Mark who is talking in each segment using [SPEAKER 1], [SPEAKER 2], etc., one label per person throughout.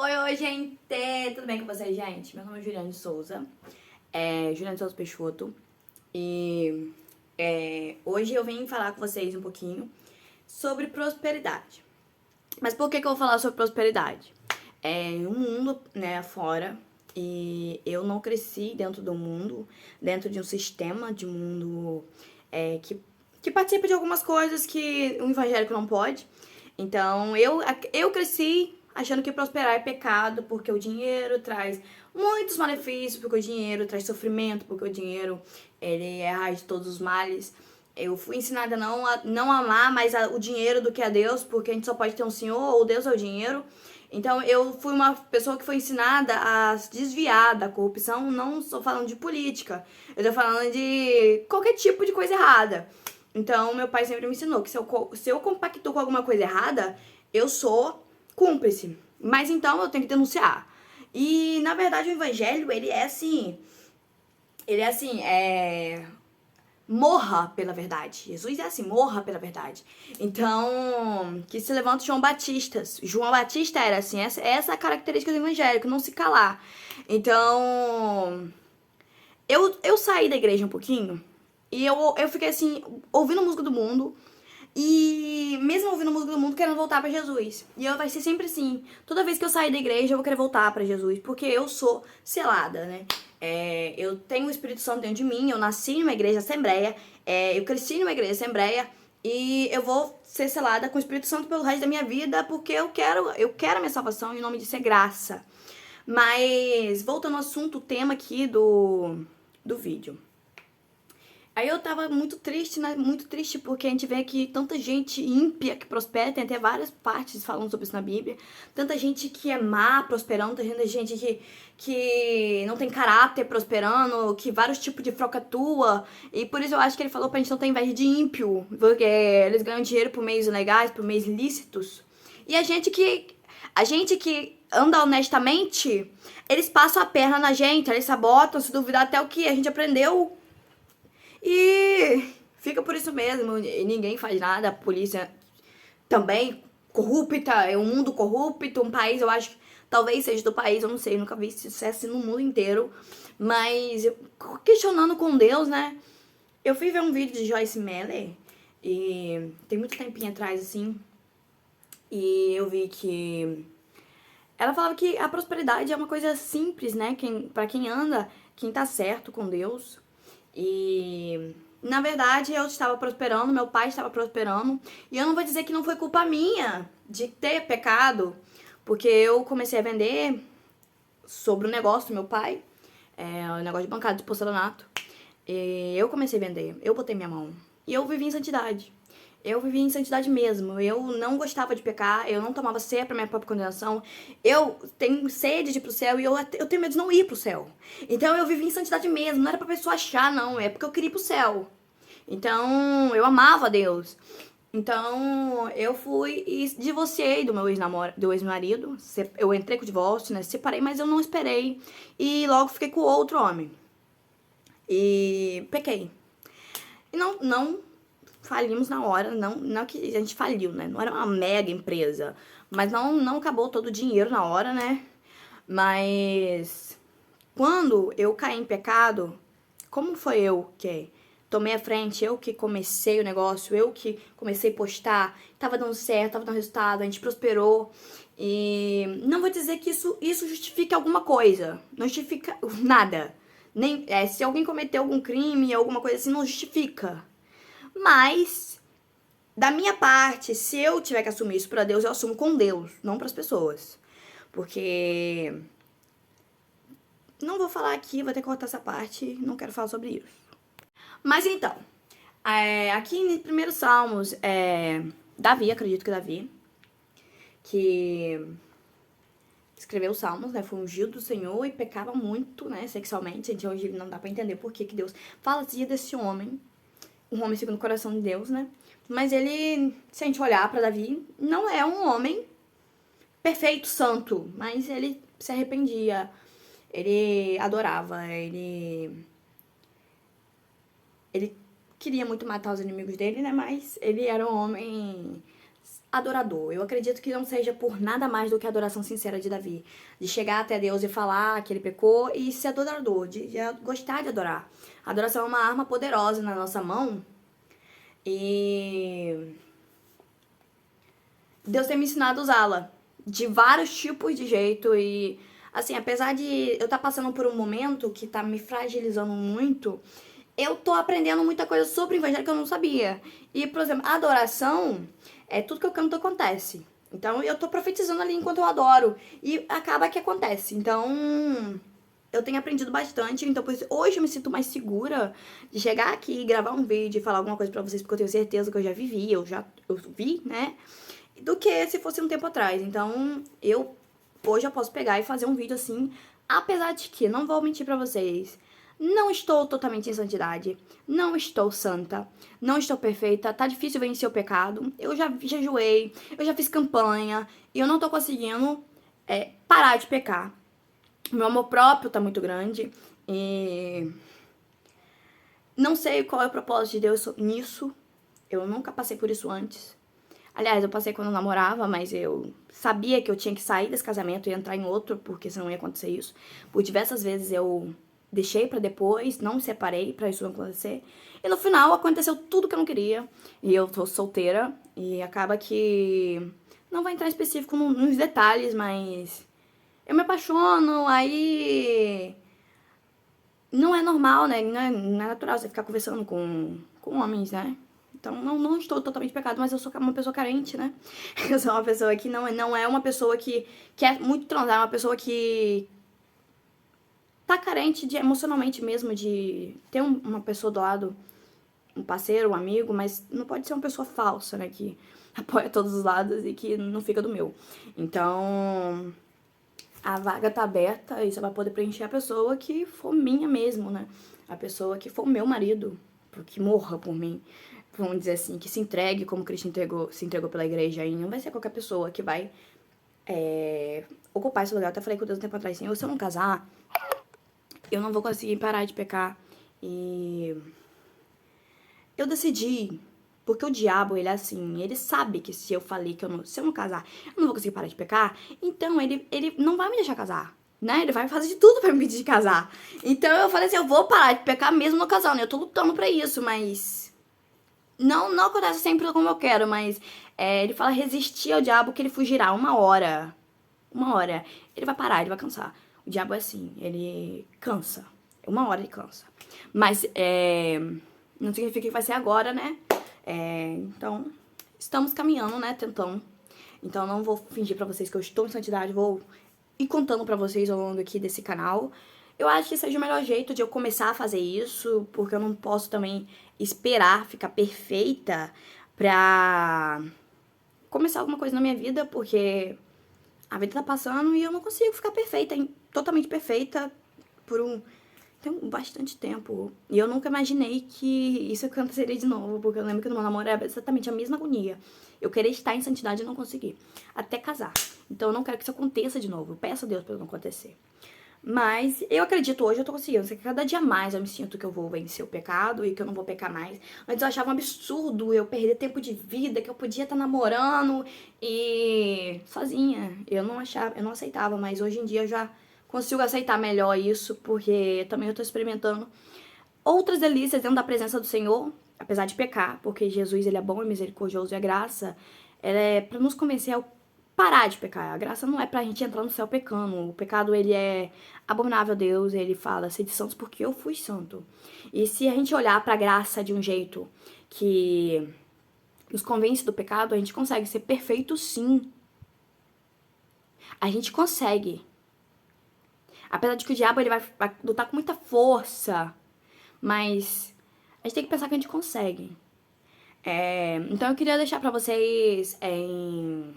[SPEAKER 1] Oi, gente! Tudo bem com vocês, gente? Meu nome é Juliane Souza, Juliane Souza Peixoto, e hoje eu vim falar com vocês um pouquinho sobre prosperidade. Mas por que eu vou falar sobre prosperidade? Um mundo, né, fora, e eu não cresci dentro do mundo, dentro de um sistema de mundo que participa de algumas coisas que o evangélico não pode. Então, eu cresci achando que prosperar é pecado, porque o dinheiro traz muitos malefícios, porque o dinheiro traz sofrimento, porque o dinheiro ele é a raiz de todos os males. Eu fui ensinada a não amar mais o dinheiro do que a Deus, porque a gente só pode ter um Senhor, ou Deus é o dinheiro. Então eu fui uma pessoa que foi ensinada a se desviar da corrupção. Não estou falando de política, eu estou falando de qualquer tipo de coisa errada. Então meu pai sempre me ensinou que se eu compacto com alguma coisa errada, eu sou cúmplice. Mas então eu tenho que denunciar. E na verdade o evangelho, morra pela verdade. Jesus é assim, morra pela verdade. Então, que se levanta João Batista. João Batista era assim, essa é a característica do evangélico, não se calar. Então, eu saí da igreja um pouquinho e eu fiquei assim, ouvindo música do mundo. E mesmo ouvindo música do mundo, querendo voltar pra Jesus. E eu vai ser sempre assim. Toda vez que eu sair da igreja, eu vou querer voltar pra Jesus. Porque eu sou selada, né? Eu tenho o Espírito Santo dentro de mim. Eu nasci numa igreja assembleia. Eu cresci numa igreja assembleia. E eu vou ser selada com o Espírito Santo pelo resto da minha vida. Porque eu quero a minha salvação. E o nome disso é graça. Mas, voltando ao assunto, o tema aqui do vídeo. Aí eu tava muito triste, né? Muito triste porque a gente vê que tanta gente ímpia que prospera, tem até várias partes falando sobre isso na Bíblia. Tanta gente que é má prosperando, tanta gente que não tem caráter prosperando, que vários tipos de falcatrua. E por isso eu acho que ele falou pra gente não ter inveja de ímpio, porque eles ganham dinheiro por meios ilegais, por meios ilícitos. E a gente que anda honestamente, eles passam a perna na gente, eles sabotam, se duvidar até o que a gente aprendeu. E fica por isso mesmo, e ninguém faz nada, a polícia também corrupta, é um mundo corrupto, um país, eu acho que talvez seja do país, eu não sei, eu nunca vi sucesso no mundo inteiro, mas questionando com Deus, né? Eu fui ver um vídeo de Joyce Meyer, e tem muito tempinho atrás, assim, e eu vi que ela falava que a prosperidade é uma coisa simples, né? Pra quem anda, quem tá certo com Deus. E na verdade eu estava prosperando, meu pai estava prosperando. E eu não vou dizer que não foi culpa minha de ter pecado, porque eu comecei a vender sobre o negócio do meu pai, o negócio de bancada de porcelanato. E eu comecei a vender, eu botei minha mão. E eu vivi em santidade. Eu vivi em santidade mesmo. Eu não gostava de pecar, eu não tomava ceia pra minha própria condenação. Eu tenho sede de ir pro céu e eu tenho medo de não ir pro céu. Então eu vivi em santidade mesmo. Não era pra pessoa achar, não. É porque eu queria ir pro céu. Então eu amava Deus. Então eu fui e divorciei do meu do ex-marido. Eu entrei com o divórcio, né? Separei, mas eu não esperei. E logo fiquei com outro homem. E pequei. E não falimos na hora, não que a gente faliu, né? Não era uma mega empresa, mas não acabou todo o dinheiro na hora, né? Mas quando eu caí em pecado, como foi eu que tomei a frente, eu que comecei o negócio, eu que comecei a postar, tava dando certo, tava dando resultado, a gente prosperou. E não vou dizer que isso justifique alguma coisa, não justifica nada. Nem, se alguém cometeu algum crime, alguma coisa assim, não justifica. Mas, da minha parte, se eu tiver que assumir isso pra Deus, eu assumo com Deus, não pras pessoas. Porque não vou falar aqui, vou ter que cortar essa parte, não quero falar sobre isso. Mas então, aqui em 1 Salmos, Davi, acredito que Davi, que escreveu os Salmos, né, foi ungido do Senhor e pecava muito, né, sexualmente. Então hoje não dá pra entender por que Deus fala desse homem, um homem segundo o coração de Deus, né? Mas ele, se a gente olhar pra Davi, não é um homem perfeito, santo, mas ele se arrependia, ele adorava, ele queria muito matar os inimigos dele, né? Mas ele era um homem adorador. Eu acredito que não seja por nada mais do que a adoração sincera de Davi. De chegar até Deus e falar que ele pecou e ser adorador, de gostar de adorar. A adoração é uma arma poderosa na nossa mão e Deus tem me ensinado a usá-la de vários tipos de jeito e, assim, apesar de eu estar passando por um momento que tá me fragilizando muito, eu tô aprendendo muita coisa sobre o evangelho que eu não sabia. E, por exemplo, a adoração é tudo que eu canto acontece. Então, eu tô profetizando ali enquanto eu adoro. E acaba que acontece. Então, eu tenho aprendido bastante. Então, por isso, hoje eu me sinto mais segura de chegar aqui, gravar um vídeo e falar alguma coisa pra vocês, porque eu tenho certeza que eu já vivi, eu vi, né? Do que se fosse um tempo atrás. Então, hoje eu posso pegar e fazer um vídeo assim, apesar de que, não vou mentir pra vocês, não estou totalmente em santidade, não estou santa, não estou perfeita, tá difícil vencer o pecado, eu já jejuei, eu já fiz campanha, e eu não tô conseguindo parar de pecar. Meu amor próprio tá muito grande, e não sei qual é o propósito de Deus nisso, eu nunca passei por isso antes. Aliás, eu passei quando eu namorava, mas eu sabia que eu tinha que sair desse casamento e entrar em outro, porque senão ia acontecer isso. Por diversas vezes eu deixei pra depois, não me separei pra isso não acontecer. E no final aconteceu tudo que eu não queria. E eu tô solteira e acaba que não vai entrar em específico nos detalhes, mas eu me apaixono, aí não é normal, né? Não é natural você ficar conversando com homens, né? Então, não estou totalmente pecado, mas eu sou uma pessoa carente, né? Eu sou uma pessoa que não é uma pessoa que quer muito transar, é uma pessoa que tá carente emocionalmente mesmo, de ter uma pessoa do lado, um parceiro, um amigo, mas não pode ser uma pessoa falsa, né? Que apoia todos os lados e que não fica do meu. Então, a vaga tá aberta e você vai poder preencher a pessoa que for minha mesmo, né? A pessoa que for meu marido, que morra por mim. Vamos dizer assim, que se entregue como Cristo se entregou pela igreja. E não vai ser qualquer pessoa que vai ocupar esse lugar. Eu até falei com Deus um tempo atrás, Senhor, se eu não casar, eu não vou conseguir parar de pecar. E eu decidi, porque o diabo, ele é assim, ele sabe que se eu falei que se eu não casar, eu não vou conseguir parar de pecar, então ele não vai me deixar casar, né? Ele vai fazer de tudo pra me impedir de casar. Então eu falei assim, eu vou parar de pecar mesmo no casal, né? Eu tô lutando pra isso, mas não acontece sempre como eu quero, mas ele fala resistir ao diabo que ele fugirá uma hora. Uma hora. Ele vai parar, ele vai cansar. O diabo é assim, ele cansa. Uma hora ele cansa. Mas não significa que vai ser agora, né? Então, estamos caminhando, né? Tentando. Então, não vou fingir pra vocês que eu estou em santidade. Vou ir contando pra vocês ao longo aqui desse canal. Eu acho que seja o melhor jeito de eu começar a fazer isso, porque eu não posso também esperar ficar perfeita pra começar alguma coisa na minha vida, porque a vida tá passando e eu não consigo ficar perfeita, totalmente perfeita tem bastante tempo. E eu nunca imaginei que isso aconteceria de novo, porque eu lembro que no meu namoro era exatamente a mesma agonia. Eu querer estar em santidade e não conseguir, até casar. Então eu não quero que isso aconteça de novo, eu peço a Deus pra não acontecer. Mas eu acredito hoje, eu tô conseguindo. Cada dia mais eu me sinto que eu vou vencer o pecado e que eu não vou pecar mais. Antes eu achava um absurdo eu perder tempo de vida, que eu podia estar namorando e sozinha. Eu não aceitava, mas hoje em dia eu já consigo aceitar melhor isso, porque também eu tô experimentando outras delícias dentro da presença do Senhor, apesar de pecar, porque Jesus, ele é bom e misericordioso, e a graça, ela é pra nos convencer a parar de pecar. A graça não é pra gente entrar no céu pecando. O pecado, ele é abominável a Deus. Ele fala, sede santos porque eu fui santo. E se a gente olhar pra graça de um jeito que nos convence do pecado, a gente consegue ser perfeito, sim. A gente consegue. Apesar de que o diabo, ele vai lutar com muita força, mas a gente tem que pensar que a gente consegue. Então eu queria deixar pra vocês em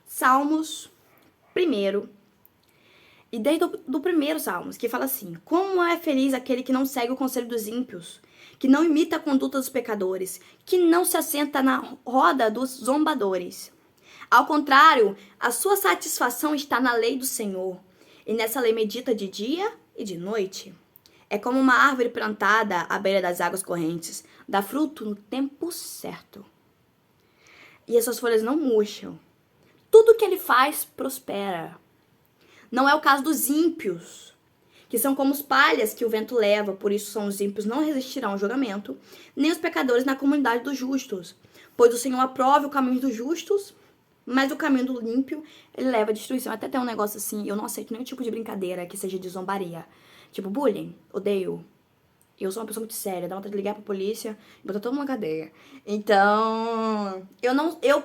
[SPEAKER 1] Salmos primeiro, e desde do primeiro Salmos, que fala assim: como é feliz aquele que não segue o conselho dos ímpios, que não imita a conduta dos pecadores, que não se assenta na roda dos zombadores. Ao contrário, a sua satisfação está na lei do Senhor, e nessa lei medita de dia e de noite. É como uma árvore plantada à beira das águas correntes, dá fruto no tempo certo. e as suas folhas não murcham. Tudo que ele faz prospera. Não é o caso dos ímpios, que são como os palhas que o vento leva, por isso são os ímpios, não resistirão ao julgamento, nem os pecadores na comunidade dos justos. Pois o Senhor aprova o caminho dos justos, mas o caminho do ímpio, ele leva à destruição. Até tem um negócio assim, eu não aceito nenhum tipo de brincadeira que seja de zombaria. Tipo, bullying, odeio. Eu sou uma pessoa muito séria, dá vontade de ligar pra polícia e botar todo mundo na cadeia. Então,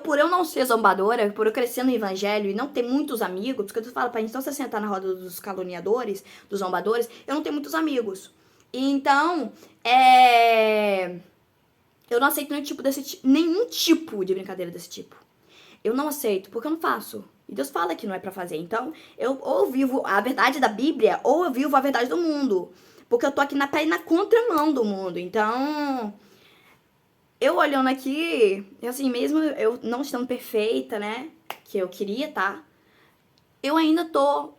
[SPEAKER 1] por eu não ser zombadora, por eu crescer no evangelho e não ter muitos amigos, porque tu fala pra gente não se sentar na roda dos caluniadores, dos zombadores, eu não tenho muitos amigos. Então, eu não aceito nenhum tipo de brincadeira desse tipo. Eu não aceito, porque eu não faço. E Deus fala que não é pra fazer. Então, eu ou vivo a verdade da Bíblia, ou eu vivo a verdade do mundo. Porque eu tô aqui pra ir na contramão do mundo. Então, eu olhando aqui, assim, mesmo eu não estando perfeita, né? Que eu queria, tá? Eu ainda tô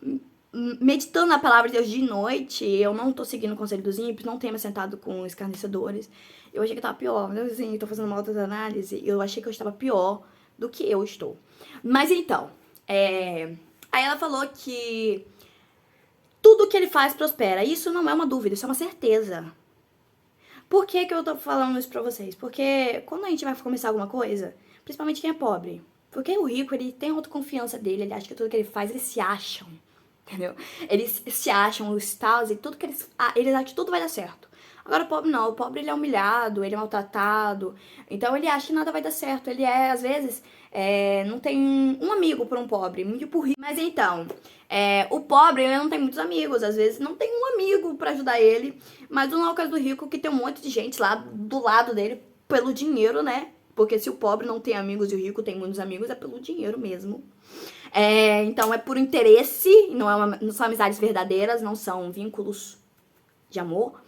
[SPEAKER 1] meditando na palavra de Deus de noite. Eu não tô seguindo o conselho dos ímpios, não tenho me sentado com escarnecedores. Eu achei que eu tava pior. Mas assim, tô fazendo uma autoanálise. Eu achei que eu estava pior do que eu estou. Mas então, aí ela falou que tudo que ele faz prospera. Isso não é uma dúvida, isso é uma certeza. Por que eu tô falando isso pra vocês? Porque quando a gente vai começar alguma coisa, principalmente quem é pobre, porque o rico, ele tem a autoconfiança dele, ele acha que tudo que ele faz, eles se acham, entendeu? Eles se acham, os tals, e tudo que eles acham que tudo vai dar certo. Agora o pobre não, o pobre ele é humilhado, ele é maltratado, então ele acha que nada vai dar certo. Ele às vezes, não tem um amigo por um pobre, muito por rico. Mas então, o pobre ele não tem muitos amigos, às vezes não tem um amigo pra ajudar ele. Mas não é o caso do rico, que tem um monte de gente lá do lado dele pelo dinheiro, né? Porque se o pobre não tem amigos e o rico tem muitos amigos, é pelo dinheiro mesmo. Então é por interesse, não são amizades verdadeiras, não são vínculos de amor.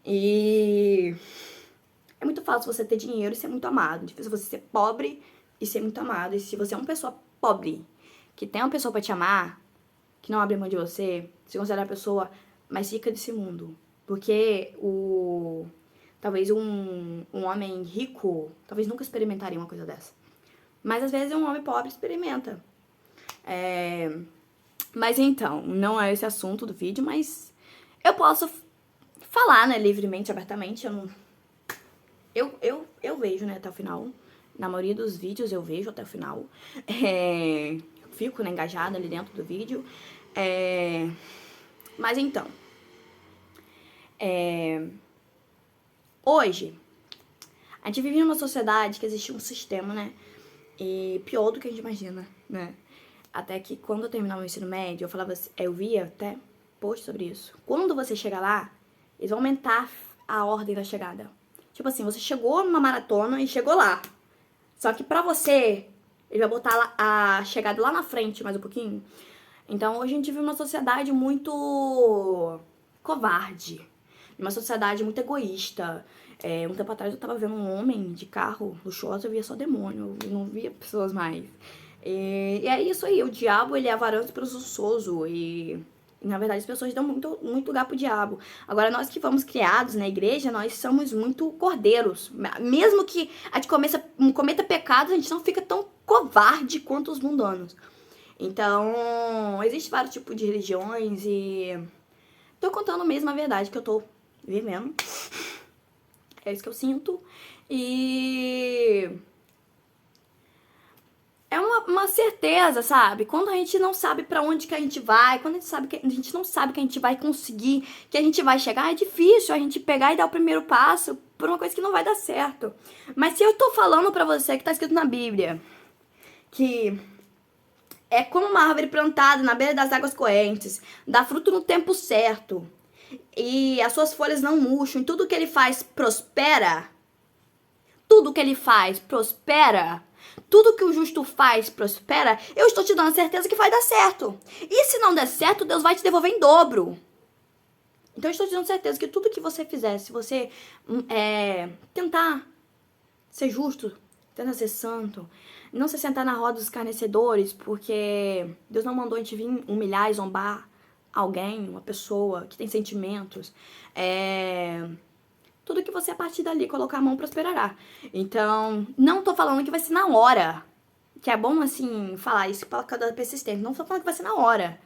[SPEAKER 1] E é muito fácil você ter dinheiro e ser muito amado. Difícil você ser pobre e ser muito amado. E se você é uma pessoa pobre, que tem uma pessoa pra te amar, que não abre mão de você, se considera a pessoa mais rica desse mundo. Porque talvez um homem rico, talvez nunca experimentaria uma coisa dessa. Mas às vezes um homem pobre experimenta. Mas então, não é esse assunto do vídeo, mas eu posso falar, né, livremente, abertamente. Eu vejo, né, até o final. Na maioria dos vídeos eu vejo até o final. Fico, né, engajada ali dentro do vídeo. Mas então, hoje, a gente vive numa sociedade que existe um sistema, né, e pior do que a gente imagina, né. Até que quando eu terminava o ensino médio, eu via até post sobre isso. Quando você chegar lá, eles vão aumentar a ordem da chegada. Tipo assim, você chegou numa maratona e chegou lá. Só que pra você, ele vai botar a chegada lá na frente mais um pouquinho. Então hoje a gente vive uma sociedade muito covarde. Uma sociedade muito egoísta. Um tempo atrás eu tava vendo um homem de carro luxuoso, eu via só demônio, eu não via pessoas mais. E é isso aí, o diabo ele é avarento e presunçoso. E na verdade as pessoas dão muito, muito lugar pro diabo. Agora nós que fomos criados na igreja, nós somos muito cordeiros. Mesmo que a gente cometa pecados, a gente não fica tão covarde quanto os mundanos. Então, existe vários tipos de religiões e tô contando mesmo a verdade que eu tô vivendo. É isso que eu sinto. E é uma certeza, sabe? Quando a gente não sabe pra onde que a gente vai, quando a gente não sabe que a gente vai conseguir, que a gente vai chegar, é difícil a gente pegar e dar o primeiro passo por uma coisa que não vai dar certo. Mas se eu tô falando pra você que tá escrito na Bíblia, que é como uma árvore plantada na beira das águas correntes, dá fruto no tempo certo, e as suas folhas não murcham, e tudo que ele faz prospera, tudo que ele faz prospera, tudo que o justo faz prospera, eu estou te dando a certeza que vai dar certo. E se não der certo, Deus vai te devolver em dobro. Então eu estou te dando certeza que tudo que você fizer, se você tentar ser justo, tentar ser santo, não se sentar na roda dos escarnecedores, porque Deus não mandou a gente vir humilhar e zombar alguém, uma pessoa que tem sentimentos. tudo que você a partir dali colocar a mão prosperará. Então, não tô falando que vai ser na hora. Que é bom, assim, falar isso por causa da persistência. Não tô falando que vai ser na hora.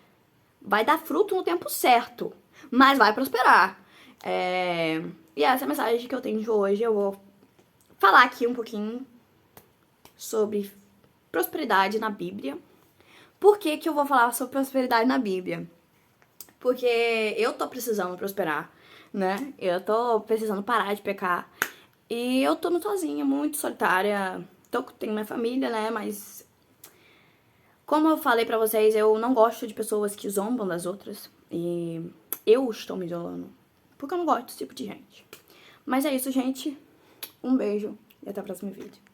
[SPEAKER 1] Vai dar fruto no tempo certo. Mas vai prosperar. E essa é a mensagem que eu tenho de hoje. Eu vou falar aqui um pouquinho sobre prosperidade na Bíblia. Por que que eu vou falar sobre prosperidade na Bíblia? Porque eu tô precisando prosperar, né? Eu tô precisando parar de pecar. E eu tô muito sozinha, muito solitária. Tenho minha família, né? Mas, como eu falei pra vocês, eu não gosto de pessoas que zombam das outras. E eu estou me isolando. Porque eu não gosto desse tipo de gente. Mas é isso, gente. Um beijo e até o próximo vídeo.